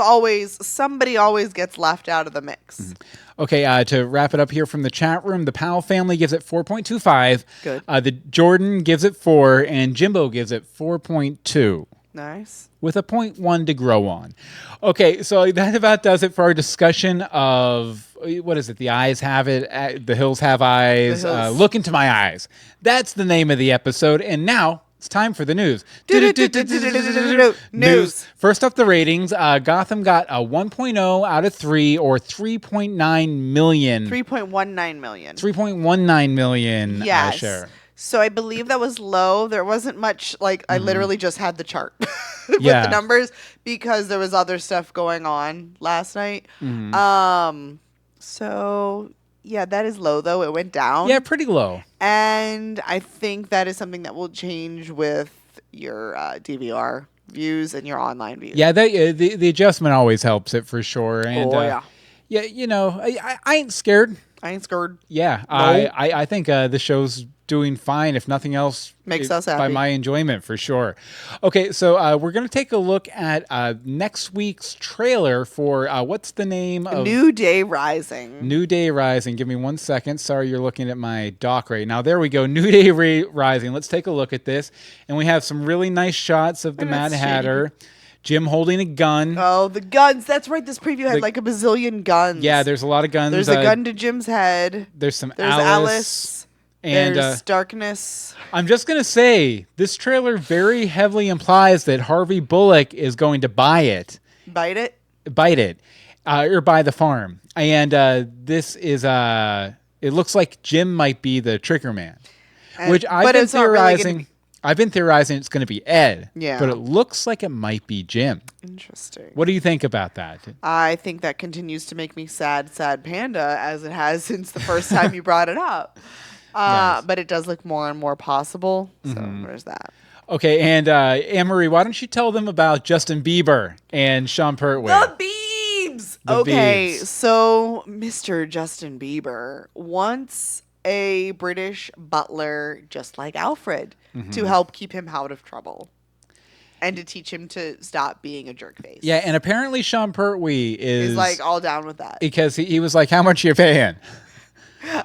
somebody always gets left out of the mix. Okay, to wrap it up here from the chat room, the Powell family gives it 4.25. Good. The Jordan gives it 4, and Jimbo gives it 4.2. Nice. With a 0.1 to grow on. Okay, so that about does it for our discussion of, what is it? The eyes have it, the hills have eyes. Look into my eyes. That's the name of the episode, and now... it's time for the news. News. First up, the ratings. Gotham got a 1.0 out of 3, or 3.9 million. 3.19 million. 3.19 million. Yes. Share. So I believe that was low. There wasn't much, I literally just had the chart with the numbers because there was other stuff going on last night. So... yeah, that is low, though. It went down. Yeah, pretty low. And I think that is something that will change with your DVR views and your online views. Yeah, the adjustment always helps it for sure. And, yeah. Yeah, I ain't scared. I ain't scared. Yeah, no. I think the show's doing fine, if nothing else. Makes us happy. By my enjoyment, for sure. Okay, so we're going to take a look at next week's trailer for, what's the name of... New Day Rising. New Day Rising. Give me 1 second. Sorry, you're looking at my doc right now. There we go. New Day Rising. Let's take a look at this. And we have some really nice shots of the Mad Hatter. Jim holding a gun. Oh, the guns. That's right. This preview had like a bazillion guns. Yeah, there's a lot of guns. There's a gun to Jim's head. There's Alice. And there's darkness. I'm just going to say, this trailer very heavily implies that Harvey Bullock is going to buy it. Bite it? Bite it. or by the farm. And this is it looks like Jim might be the trigger man, which I've been theorizing. I've been theorizing it's going to be Ed, but it looks like it might be Jim. Interesting. What do you think about that? I think that continues to make me sad panda, as it has since the first time you brought it up. Nice. But it does look more and more possible. So there's that. Okay, and Anne-Marie, why don't you tell them about Justin Bieber and Sean Pertwee? The Biebs! Okay, so Mr. Justin Bieber wants a British butler just like Alfred to help keep him out of trouble and to teach him to stop being a jerkface. Yeah, and apparently Sean Pertwee is like all down with that. Because he was like, how much are you paying?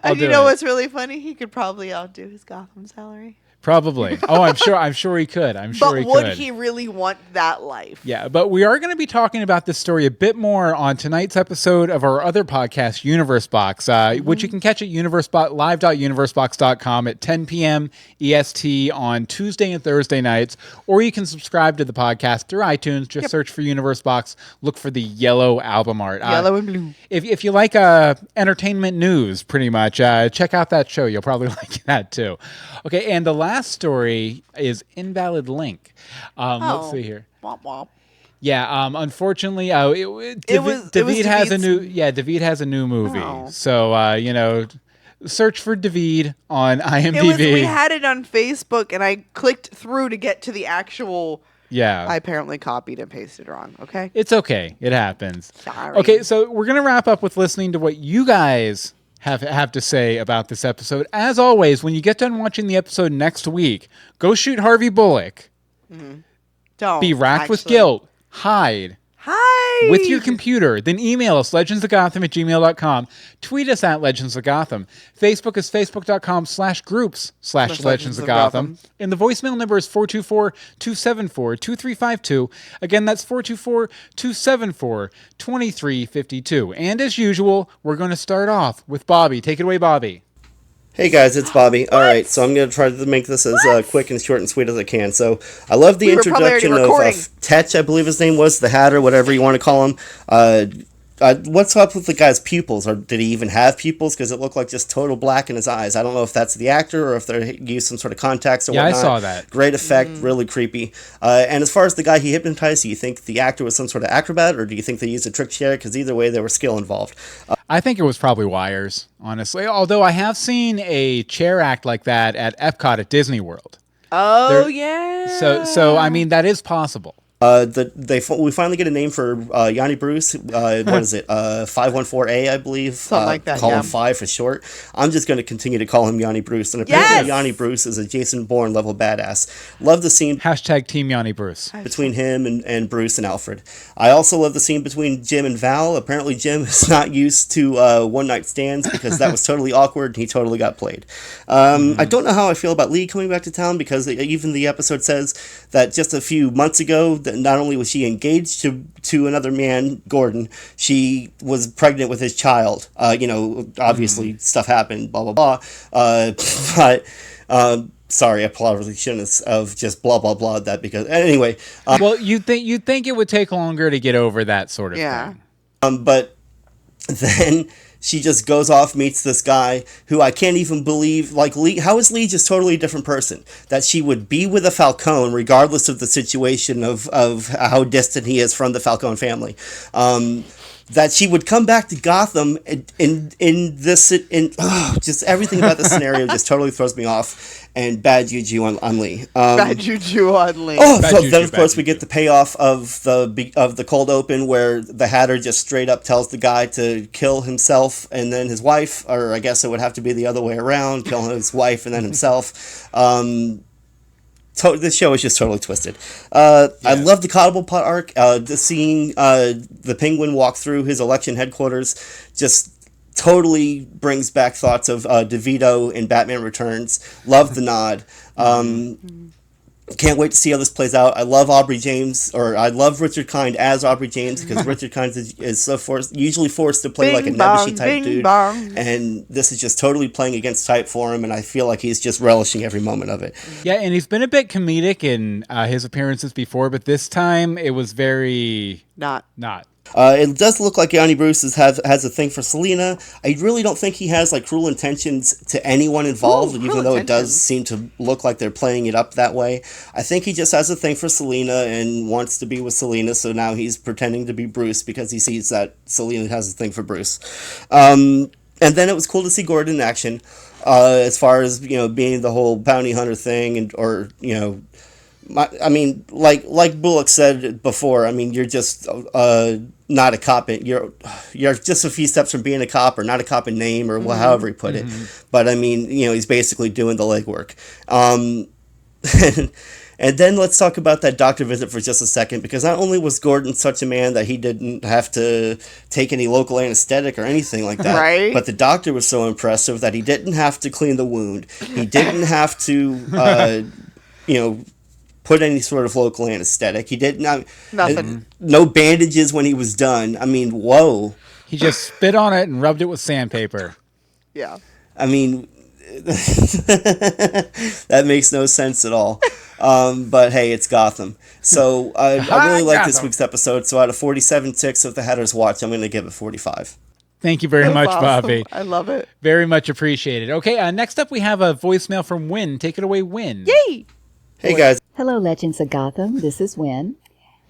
And you know what's really funny? He could probably outdo his Gotham salary. Probably. Oh, I'm sure he could. But would he really want that life? Yeah, but we are going to be talking about this story a bit more on tonight's episode of our other podcast, Universe Box, which you can catch at live.universebox.com at 10 p.m. EST on Tuesday and Thursday nights, or you can subscribe to the podcast through iTunes. Just search for Universe Box. Look for the yellow album art. Yellow and blue. If you like entertainment news, pretty much, check out that show. You'll probably like that too. Okay, and the last story is Invalid Link. Let's see here. Womp womp. Yeah, unfortunately, David has a new movie. Oh. So search for David on IMDb. We had it on Facebook, and I clicked through to get to the actual. Yeah, I apparently copied and pasted wrong. Okay, it's okay. It happens. Sorry. Okay, so we're gonna wrap up with listening to what you guys have to say about this episode. As always, when you get done watching the episode next week, go shoot Harvey Bullock. Don't be racked with guilt. Hide with your computer. Then email us legendsofgotham@gmail.com. Tweet us at Legends of Gotham. Facebook is facebook.com/groups/Legends of Gotham. And the voicemail number is 424-274-2352. Again, that's 424-274-2352. And as usual, we're going to start off with Bobby. Take it away, Bobby. Hey guys, it's Bobby. All right, so I'm going to try to make this as quick and short and sweet as I can. So I love the introduction of Tetch, I believe his name was, the Hatter, whatever you want to call him. What's up with the guy's pupils? Or did he even have pupils? Because it looked like just total black in his eyes. I don't know if that's the actor or if they used some sort of contacts or whatnot. Yeah, I saw that. Great effect, really creepy. And as far as the guy he hypnotized, do you think the actor was some sort of acrobat, or do you think they used a trick chair? Because either way, there was skill involved. I think it was probably wires, honestly. Although I have seen a chair act like that at Epcot at Disney World. Oh, yeah. So I mean, that is possible. We finally get a name for Yanni Bruce. What is it? 514A, I believe. Something like that. Call him 5 for short. I'm just going to continue to call him Yanni Bruce. And apparently Yanni Bruce is a Jason Bourne level badass. Love the scene. # Team Yanni Bruce. Between him and Bruce and Alfred. I also love the scene between Jim and Val. Apparently Jim is not used to one night stands because that was totally awkward and he totally got played. I don't know how I feel about Lee coming back to town because even the episode says that just a few months ago, that not only was she engaged to another man, Gordon, she was pregnant with his child. Obviously stuff happened, blah, blah, blah. Sorry, I probably shouldn't have just blah, blah, blah that because... Anyway. Well, you'd think it would take longer to get over that sort of thing. But then... she just goes off, meets this guy who I can't even believe, like Lee. How is Lee just totally a different person? That she would be with a Falcone regardless of the situation of how distant he is from the Falcone family. That she would come back to Gotham just everything about the scenario just totally throws me off. And bad juju on Lee. Bad juju on Lee. Then of course we get the payoff of the cold open where the Hatter just straight up tells the guy to kill himself and then his wife, or I guess it would have to be the other way around, kill his wife and then himself. This show is just totally twisted. I love the Cobblepot arc. Seeing the Penguin walk through his election headquarters just totally brings back thoughts of DeVito in Batman Returns. Love the nod. Can't wait to see how this plays out. I love Aubrey James, or I love Richard Kind as Aubrey James because Richard Kind is so usually forced to play like a Nebuchadnezzar type dude. And this is just totally playing against type for him, and I feel like he's just relishing every moment of it. Yeah, and he's been a bit comedic in his appearances before, but this time it was very... Not. It does look like Yanni Bruce has a thing for Selena. I really don't think he has like cruel intentions to anyone involved, even though it does seem to look like they're playing it up that way. I think he just has a thing for Selena and wants to be with Selena, so now he's pretending to be Bruce because he sees that Selena has a thing for Bruce. And then it was cool to see Gordon in action, as far as, you know, being the whole bounty hunter thing, and or, you know, I mean, like Bullock said before, I mean, you're just not a cop. You're just a few steps from being a cop, or not a cop in name, or however he put it. But I mean, you know, he's basically doing the legwork. And then let's talk about that doctor visit for just a second, because not only was Gordon such a man that he didn't have to take any local anesthetic or anything like that, right? But the doctor was so impressive that he didn't have to clean the wound. He didn't have to, you know, put any sort of local anesthetic. He did not. Nothing. No bandages when he was done. I mean, whoa. He just spit on it and rubbed it with sandpaper. Yeah. I mean, that makes no sense at all. But hey, it's Gotham. So I really like this week's episode. So out of 47 ticks of the Hatter's Watch, I'm going to give it 45. Thank you very much, awesome. Bobby. I love it. Very much appreciated. Okay, next up we have a voicemail from Wynn. Take it away, Wynn. Yay! Hey, guys. Hello, Legends of Gotham. This is Wynn.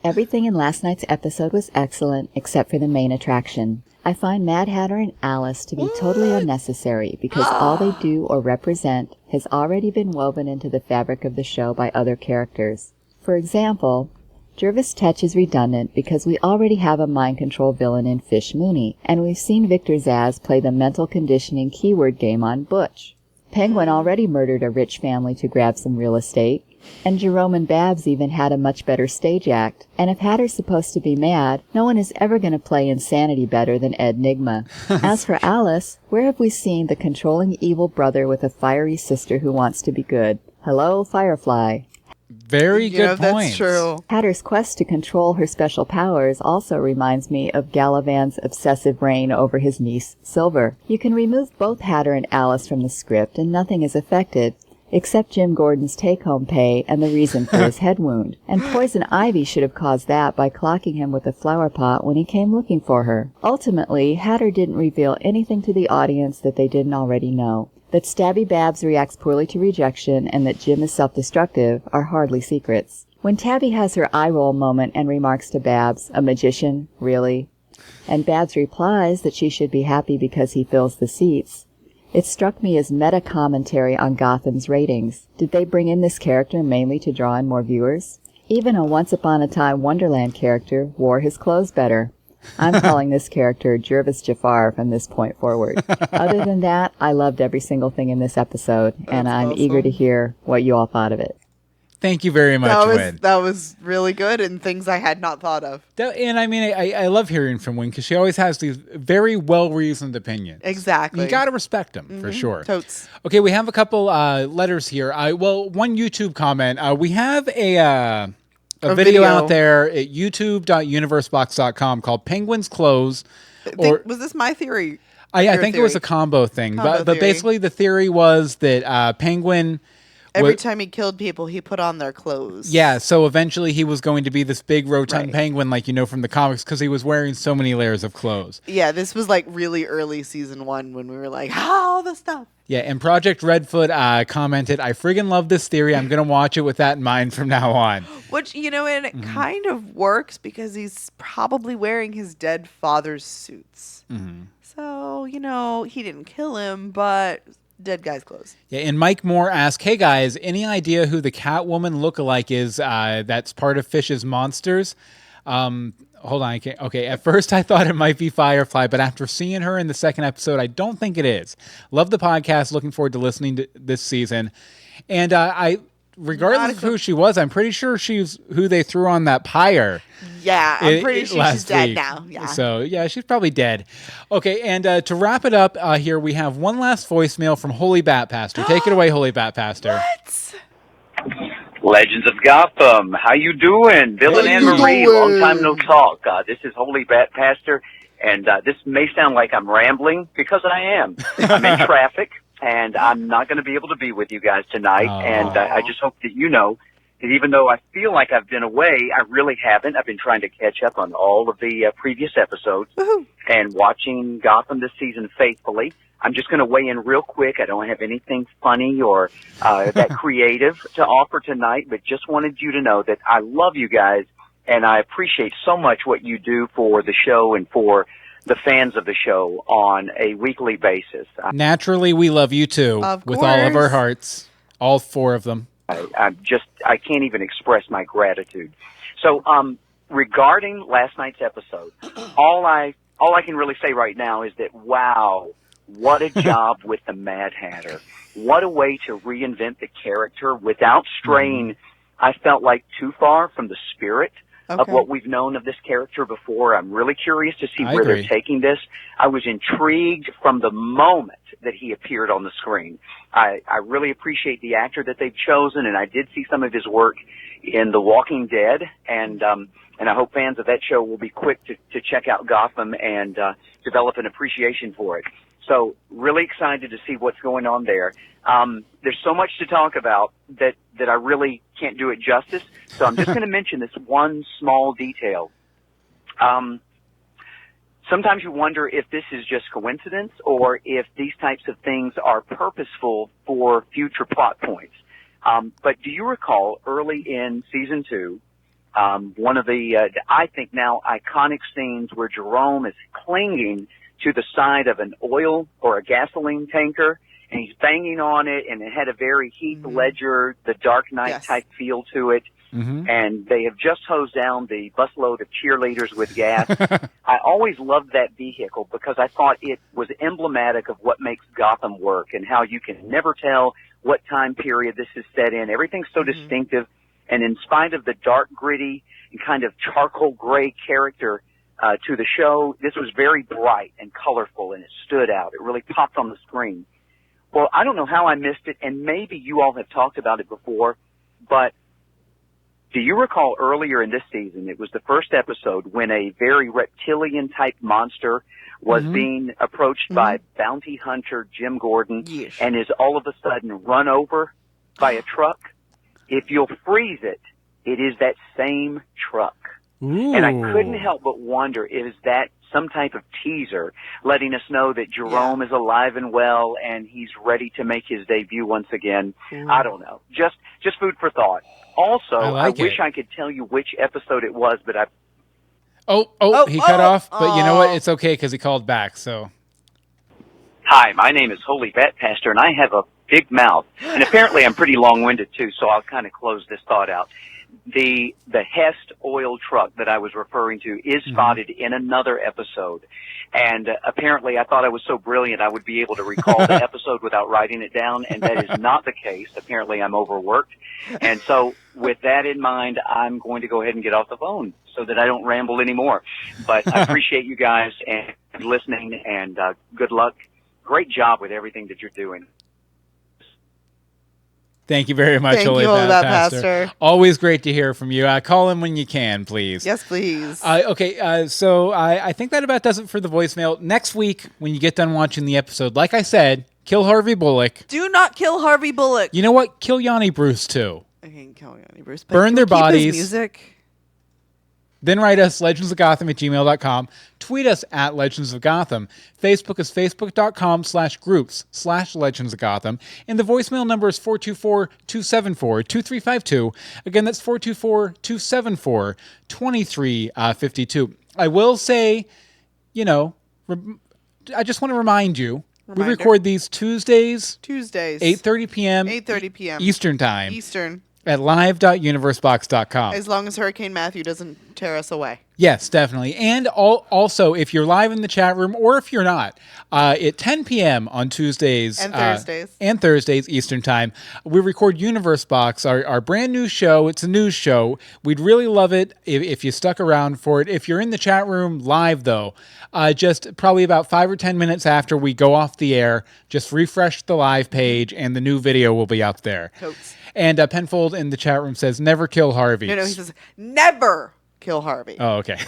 Everything in last night's episode was excellent, except for the main attraction. I find Mad Hatter and Alice to be totally unnecessary, because all they do or represent has already been woven into the fabric of the show by other characters. For example, Jervis Tetch is redundant because we already have a mind control villain in Fish Mooney, and we've seen Victor Zsasz play the mental conditioning keyword game on Butch. Penguin already murdered a rich family to grab some real estate, and Jerome and Babs even had a much better stage act. And if Hatter's supposed to be mad, no one is ever going to play Insanity better than Ed Nigma. As for Alice, where have we seen the controlling evil brother with a fiery sister who wants to be good? Hello, Firefly. Very good point. That's true. Hatter's quest to control her special powers also reminds me of Gallivan's obsessive reign over his niece, Silver. You can remove both Hatter and Alice from the script and nothing is affected, except Jim Gordon's take-home pay and the reason for his head wound. And Poison Ivy should have caused that by clocking him with a flower pot when he came looking for her. Ultimately, Hatter didn't reveal anything to the audience that they didn't already know. That Stabby Babs reacts poorly to rejection and that Jim is self-destructive are hardly secrets. When Tabby has her eye-roll moment and remarks to Babs, "A magician? Really?" and Babs replies that she should be happy because he fills the seats, it struck me as meta-commentary on Gotham's ratings. Did they bring in this character mainly to draw in more viewers? Even a once-upon-a-time Wonderland character wore his clothes better. I'm calling this character Jervis Jafar from this point forward. Other than that, I loved every single thing in this episode, and I'm eager to hear what you all thought of it. Thank you very much, Wynn. That was really good and things I had not thought of. And I mean, I love hearing from Wynn because she always has these very well-reasoned opinions. Exactly. You got to respect them, for sure. Totes. Okay, we have a couple letters here. One YouTube comment. We have a video out there at youtube.universebox.com called Penguin's Clothes. Was this my theory? I think it was a combo thing. But basically the theory was that Penguin... Every time he killed people, he put on their clothes. Yeah, so eventually he was going to be this big rotund penguin like you know from the comics because he was wearing so many layers of clothes. Yeah, this was like really early season 1 when we were like, all the stuff. Yeah, and Project Redfoot commented, "I friggin' love this theory. I'm going to watch it with that in mind from now on." Which, and it kind of works because he's probably wearing his dead father's suits. Mm-hmm. So, he didn't kill him, but... dead guy's clothes. Yeah, and Mike Moore asked, "Hey guys, any idea who the Catwoman lookalike is that's part of Fish's Monsters?" Hold on. Okay, at first I thought it might be Firefly, but after seeing her in the second episode, I don't think it is. Love the podcast. Looking forward to listening to this season. And regardless of who she was, I'm pretty sure she's who they threw on that pyre. Yeah, I'm pretty sure she's dead now. Yeah. So, yeah, she's probably dead. Okay, and to wrap it up here, we have one last voicemail from Holy Bat Pastor. Take it away, Holy Bat Pastor. What? Legends of Gotham, how you doing? Bill and Anne Marie, long time no talk. This is Holy Bat Pastor, and this may sound like I'm rambling, because I am. I'm in traffic, and I'm not going to be able to be with you guys tonight, and I just hope that you know And even though I feel like I've been away, I really haven't. I've been trying to catch up on all of the previous episodes and watching Gotham this season faithfully. I'm just going to weigh in real quick. I don't have anything funny or that creative to offer tonight, but just wanted you to know that I love you guys, and I appreciate so much what you do for the show and for the fans of the show on a weekly basis. Naturally, we love you too, with all of our hearts, all 4 of them. I can't even express my gratitude. So, regarding last night's episode, all I can really say right now is that, wow, what a job with the Mad Hatter. What a way to reinvent the character without straying, I felt like, too far from the spirit of what we've known of this character before. I'm really curious to see where they're taking this. I was intrigued from the moment that he appeared on the screen. I really appreciate the actor that they've chosen, and I did see some of his work in The Walking Dead, and I hope fans of that show will be quick to check out Gotham and develop an appreciation for it. So really excited to see what's going on there. There's so much to talk about that I really can't do it justice. So I'm just going to mention this one small detail. Sometimes you wonder if this is just coincidence or if these types of things are purposeful for future plot points. But do you recall early in season 2, one of the, I think now, iconic scenes where Jerome is clinging to the side of an oil or a gasoline tanker, and he's banging on it, and it had a very Heath Ledger, The Dark Knight type feel to it. And they have just hosed down the busload of cheerleaders with gas. I always loved that vehicle because I thought it was emblematic of what makes Gotham work and how you can never tell what time period this is set in. Everything's so distinctive, and in spite of the dark, gritty, and kind of charcoal gray character to the show, this was very bright and colorful, and it stood out. It really popped on the screen. Well, I don't know how I missed it, and maybe you all have talked about it before, but do you recall earlier in this season, it was the first episode when a very reptilian-type monster was being approached by bounty hunter Jim Gordon and is all of a sudden run over by a truck? If you'll freeze it, it is that same truck. And I couldn't help but wonder, is that some type of teaser letting us know that Jerome is alive and well and he's ready to make his debut once again? I don't know. Just food for thought. Also, I wish I could tell you which episode it was, but I... He cut off, but you know what? It's okay because he called back, so... Hi, my name is Holy Bat Pastor, and I have a big mouth. And apparently I'm pretty long-winded, too, so I'll kind of close this thought out. The Hest oil truck that I was referring to is spotted in another episode. And apparently I thought I was so brilliant I would be able to recall the episode without writing it down, and that is not the case. Apparently I'm overworked. And so with that in mind, I'm going to go ahead and get off the phone so that I don't ramble anymore. But I appreciate you guys and listening, and good luck. Great job with everything that you're doing. Thank you very much, Holy Bat Pastor. Always great to hear from you. Call in when you can, please. Yes, please. So I think that about does it for the voicemail. Next week, when you get done watching the episode, like I said, kill Harvey Bullock. Do not kill Harvey Bullock. You know what? Kill Yanni Bruce, too. I can't kill Yanni Bruce. Burn their bodies. His music. Then write us, legendsofgotham@gmail.com. Tweet us at Legends of Gotham. Facebook is facebook.com/groups/Legends of Gotham. And the voicemail number is 424-274-2352. Again, that's 424-274-2352. I will say, I just want to remind you, we record these Tuesdays, 8:30 p.m. Eastern Time. At live.universebox.com. As long as Hurricane Matthew doesn't tear us away. Yes, definitely. And also, if you're live in the chat room, or if you're not, at 10 p.m. on Tuesdays and Thursdays Eastern Time, we record Universe Box, our brand new show. It's a news show. We'd really love it if you stuck around for it. If you're in the chat room live, though, just probably about 5 or 10 minutes after we go off the air, just refresh the live page, and the new video will be up there. Totes. And Penfold in the chat room says, never kill Harvey. No, he says, never kill Harvey. Oh, okay.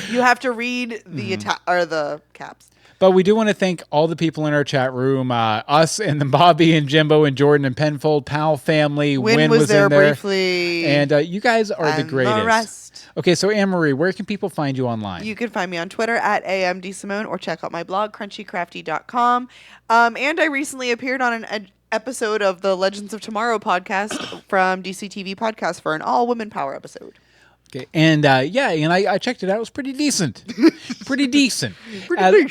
You have to read the the caps. But we do want to thank all the people in our chat room, us and then Bobby and Jimbo and Jordan and Penfold, Pal family. Win was there briefly. And you guys are the greatest. The rest. Okay, so Anne-Marie, where can people find you online? You can find me on Twitter at DeSimone or check out my blog, crunchycrafty.com. And I recently appeared on an episode of the Legends of Tomorrow podcast from DCTV Podcast for an all-women power episode. Okay. And and I checked it out. It was pretty decent. Pretty decent.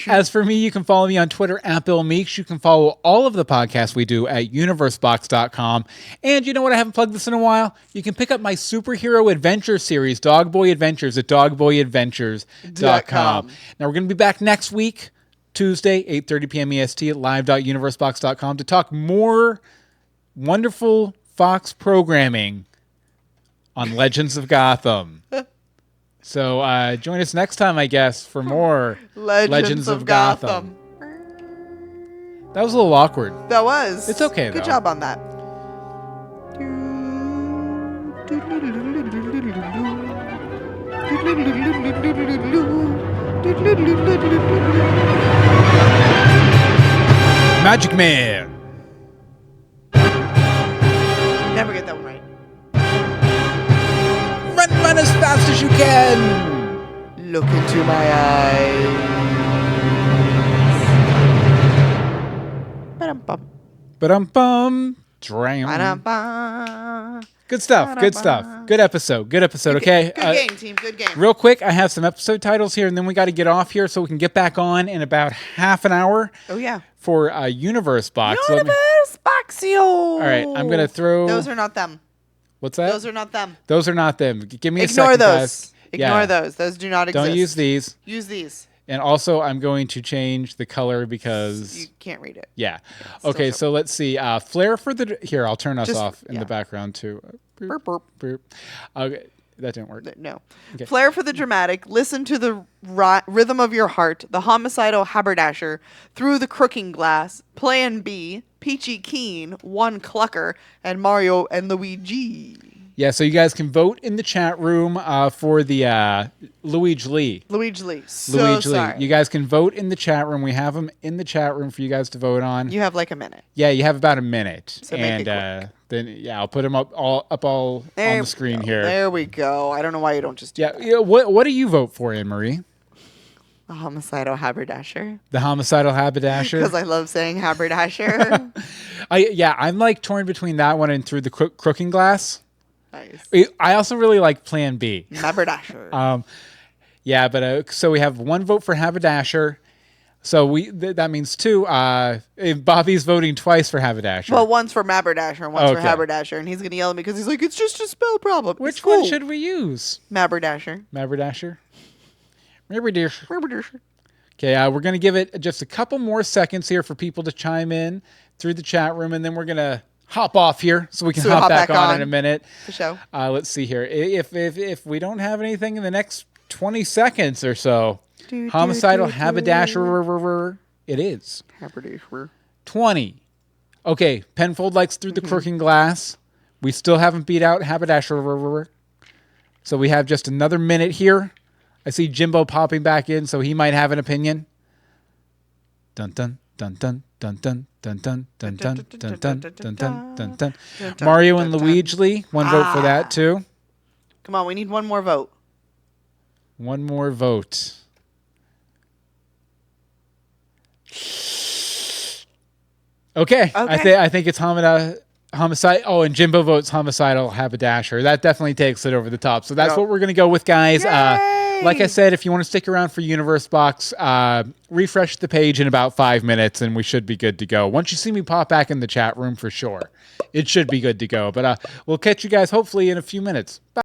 As for me, you can follow me on Twitter at Bill Meeks. You can follow all of the podcasts we do at universebox.com. And you know what? I haven't plugged this in a while. You can pick up my superhero adventure series, Dog Boy Adventures, at dogboyadventures.com. Now, we're going to be back next week, Tuesday, 8:30 p.m. EST at live.universebox.com to talk more wonderful Fox programming on Legends of Gotham. So join us next time, I guess, for more Legends of Gotham. That was a little awkward. That was. It's okay, Good though. job on that. Magic Man. Never get that one right. Run as fast as you can. Look into my eyes. Ba-dum-bum. Ba-dum-bum. Dram. Ba-dum-bum. Good stuff. Good stuff. Good episode. Good episode. Okay. Good game, team. Good game. Real quick, I have some episode titles here, and then we got to get off here so we can get back on in about half an hour. Oh, yeah. For Universe Box. Universe Boxio. All right. I'm going to throw. Those are not them. What's that? Those are not them. Those are not them. Give me a Ignore second, those. guys. Ignore those. Those do not exist. Don't use these. Use these. And also, I'm going to change the color because you can't read it. Yeah. Okay, so let's see. Flare for the... Here, I'll turn us off in the background, too. Burp, burp. Burp. Okay, that didn't work. No. Okay. Flare for the dramatic. Listen to the rhythm of your heart. The homicidal haberdasher. Through the crooking glass. Plan B. Peachy Keen. One Clucker. And Mario and Luigi. Yeah, so you guys can vote in the chat room for the Luigi Lee. Luigi Lee. Luigi Lee. You guys can vote in the chat room. We have them in the chat room for you guys to vote on. You have like a minute. Yeah, you have about a minute. So make it quick. Then I'll put them up all on the screen here. There we go. I don't know why you don't just do that. Yeah. What do you vote for, Anne-Marie? The homicidal haberdasher. The homicidal haberdasher. Because I love saying haberdasher. I'm like torn between that one and Through the Crooking Glass. Nice. I also really like Plan B. Haberdasher. Yeah, but so we have one vote for Haberdasher. So that means two. Bobby's voting twice for Haberdasher. Well, one's for Maberdasher and one's for Haberdasher, and he's gonna yell at me because he's like, "It's just a spell problem." Which one should we use? Maberdasher. Maberdasher. Maberdasher. Maberdasher. Okay, we're gonna give it just a couple more seconds here for people to chime in through the chat room, and then we're gonna hop off here so we can hop back on in a minute. For sure. Let's see here. If we don't have anything in the next 20 seconds or so, homicidal haberdasher, it is. Haberdasher. 20. Okay, Penfold likes Through the Crooking Glass. We still haven't beat out haberdasher. So we have just another minute here. I see Jimbo popping back in, so he might have an opinion. Dun dun dun dun dun dun dun dun dun dun dun dun dun dun dun. Mario and Luigi, one vote for that too. Come on, we need one more vote. One more vote. Okay. I think it's homicide. Oh, and Jimbo votes homicidal haberdasher. That definitely takes it over the top. So that's what we're gonna go with, guys. Like I said, if you want to stick around for Universe Box, refresh the page in about 5 minutes, and we should be good to go. Once you see me pop back in the chat room, for sure, it should be good to go. But we'll catch you guys hopefully in a few minutes. Bye.